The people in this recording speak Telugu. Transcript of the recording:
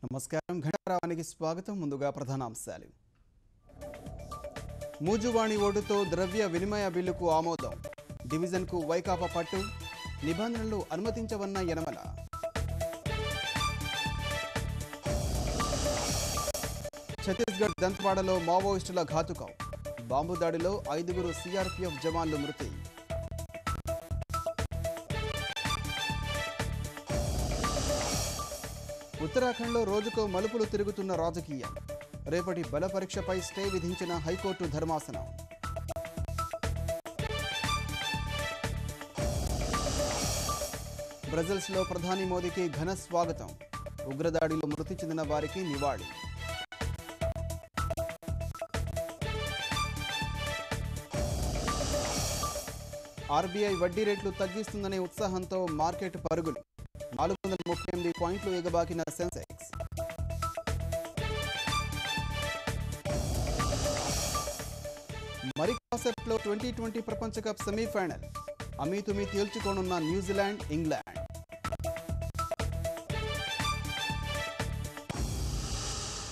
నమస్కారం ఘంటారావానికి స్వాగతం. ముందుగా ప్రధానాంశాలు. మూజువాణి ఓటుతో ద్రవ్య వినిమయ బిల్లుకు ఆమోదం. డివిజన్కు వైకాపా పట్టు. నిబంధనలు అనుమతించవన్న యనమల. ఛత్తీస్గఢ్ దంతవాడలో మావోయిస్టుల ఘాతుకం. బాంబు దాడిలో 5 సిఆర్పీఎఫ్ జవాన్లు మృతి. ఉత్తరాఖండ్లో రోజుకో మలుపులు తిరుగుతున్న రాజకీయం. రేపటి బల పరీక్షపై స్టే విధించిన హైకోర్టు ధర్మాసనం. బ్రజిల్స్లో ప్రధాని మోదీకి ఘన స్వాగతం. ఉగ్రదాడిలో మృతి చెందిన వారికి నివాళి. ఆర్బీఐ వడ్డీ రేట్లు తగ్గిస్తుందనే ఉత్సాహంతో మార్కెట్ పరుగులు. 438 పాయింట్లు ఎగబాకిన సెన్సెక్స్. మరి కాసేపట్లో 2020 ప్రపంచ కప్ సెమీఫైనల్. అమీతుమీ తేల్చుకోనున్న న్యూజిలాండ్, ఇంగ్లాండ్.